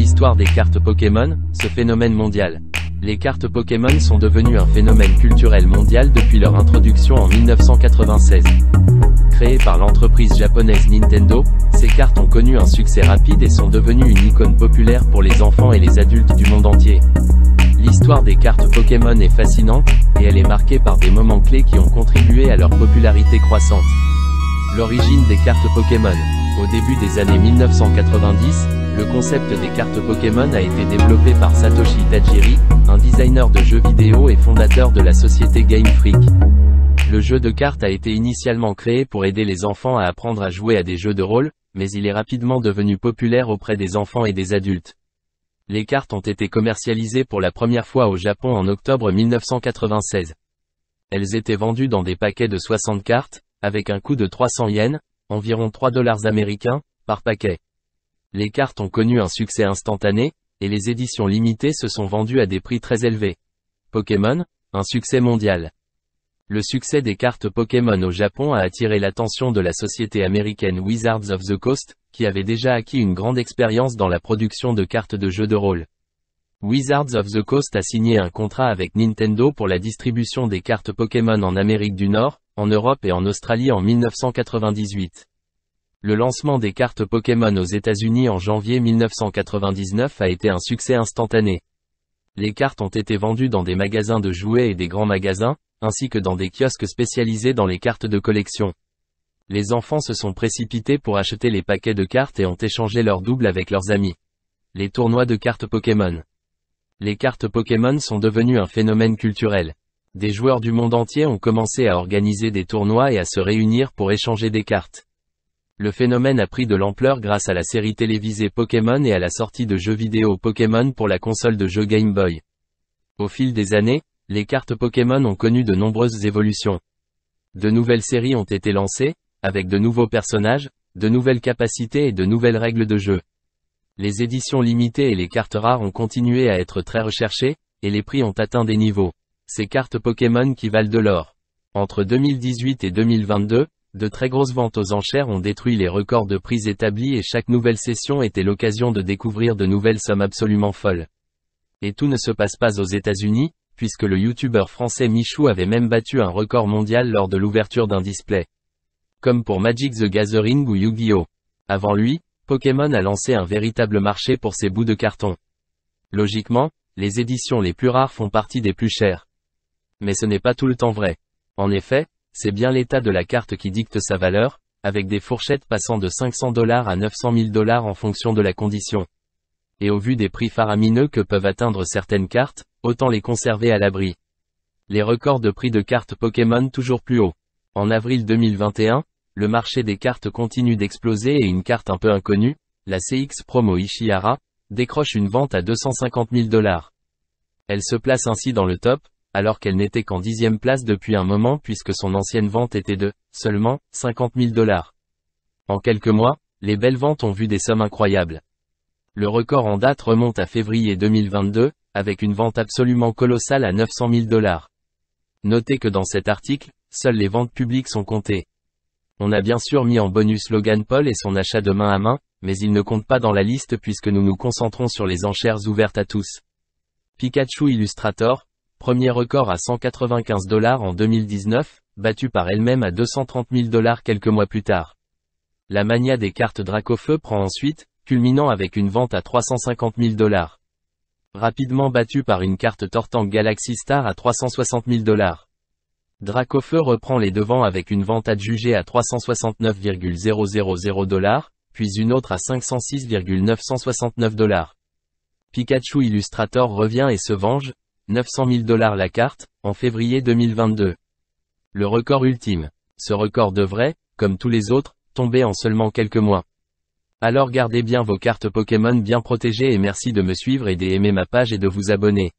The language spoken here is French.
L'histoire des cartes Pokémon, ce phénomène mondial. Les cartes Pokémon sont devenues un phénomène culturel mondial depuis leur introduction en 1996. Créées par l'entreprise japonaise Nintendo, ces cartes ont connu un succès rapide et sont devenues une icône populaire pour les enfants et les adultes du monde entier. L'histoire des cartes Pokémon est fascinante, et elle est marquée par des moments clés qui ont contribué à leur popularité croissante. L'origine des cartes Pokémon. Au début des années 1990, le concept des cartes Pokémon a été développé par Satoshi Tajiri, un designer de jeux vidéo et fondateur de la société Game Freak. Le jeu de cartes a été initialement créé pour aider les enfants à apprendre à jouer à des jeux de rôle, mais il est rapidement devenu populaire auprès des enfants et des adultes. Les cartes ont été commercialisées pour la première fois au Japon en octobre 1996. Elles étaient vendues dans des paquets de 60 cartes, avec un coût de 300 yens, environ 3 $ américains, par paquet. Les cartes ont connu un succès instantané, et les éditions limitées se sont vendues à des prix très élevés. Pokémon, un succès mondial. Le succès des cartes Pokémon au Japon a attiré l'attention de la société américaine Wizards of the Coast, qui avait déjà acquis une grande expérience dans la production de cartes de jeux de rôle. Wizards of the Coast a signé un contrat avec Nintendo pour la distribution des cartes Pokémon en Amérique du Nord, en Europe et en Australie en 1998. Le lancement des cartes Pokémon aux États-Unis en janvier 1999 a été un succès instantané. Les cartes ont été vendues dans des magasins de jouets et des grands magasins, ainsi que dans des kiosques spécialisés dans les cartes de collection. Les enfants se sont précipités pour acheter les paquets de cartes et ont échangé leurs doubles avec leurs amis. Les tournois de cartes Pokémon. Les cartes Pokémon sont devenues un phénomène culturel. Des joueurs du monde entier ont commencé à organiser des tournois et à se réunir pour échanger des cartes. Le phénomène a pris de l'ampleur grâce à la série télévisée Pokémon et à la sortie de jeux vidéo Pokémon pour la console de jeux Game Boy. Au fil des années, les cartes Pokémon ont connu de nombreuses évolutions. De nouvelles séries ont été lancées, avec de nouveaux personnages, de nouvelles capacités et de nouvelles règles de jeu. Les éditions limitées et les cartes rares ont continué à être très recherchées, et les prix ont atteint des niveaux. Ces cartes Pokémon qui valent de l'or. Entre 2018 et 2022, de très grosses ventes aux enchères ont détruit les records de prix établis et chaque nouvelle session était l'occasion de découvrir de nouvelles sommes absolument folles. Et tout ne se passe pas aux États-Unis, puisque le youtubeur français Michou avait même battu un record mondial lors de l'ouverture d'un display. Comme pour Magic the Gathering ou Yu-Gi-Oh! Avant lui, Pokémon a lancé un véritable marché pour ses bouts de carton. Logiquement, les éditions les plus rares font partie des plus chères. Mais ce n'est pas tout le temps vrai. En effet, c'est bien l'état de la carte qui dicte sa valeur, avec des fourchettes passant de 500 $ à 900 000 $ en fonction de la condition. Et au vu des prix faramineux que peuvent atteindre certaines cartes, autant les conserver à l'abri. Les records de prix de cartes Pokémon toujours plus hauts. En avril 2021, le marché des cartes continue d'exploser et une carte un peu inconnue, la CX Promo Ishihara, décroche une vente à 250 000 $. Elle se place ainsi dans le top, alors qu'elle n'était qu'en 10e place depuis un moment puisque son ancienne vente était de, seulement, 50 000 $. En quelques mois, les belles ventes ont vu des sommes incroyables. Le record en date remonte à février 2022, avec une vente absolument colossale à 900 000 $. Notez que dans cet article, seules les ventes publiques sont comptées. On a bien sûr mis en bonus Logan Paul et son achat de main à main, mais il ne compte pas dans la liste puisque nous nous concentrons sur les enchères ouvertes à tous. Pikachu Illustrator, premier record à 195 $ en 2019, battu par elle-même à 230 000 $ quelques mois plus tard. La mania des cartes Dracofeu prend ensuite, culminant avec une vente à 350 000 $. Rapidement battu par une carte Tortank Galaxy Star à 360 000 $. Dracofeu reprend les devants avec une vente adjugée à 369,000 $, puis une autre à 506,969 $. Pikachu Illustrator revient et se venge, 900 000 $ la carte, en février 2022. Le record ultime. Ce record devrait, comme tous les autres, tomber en seulement quelques mois. Alors gardez bien vos cartes Pokémon bien protégées et merci de me suivre et d'aimer ma page et de vous abonner.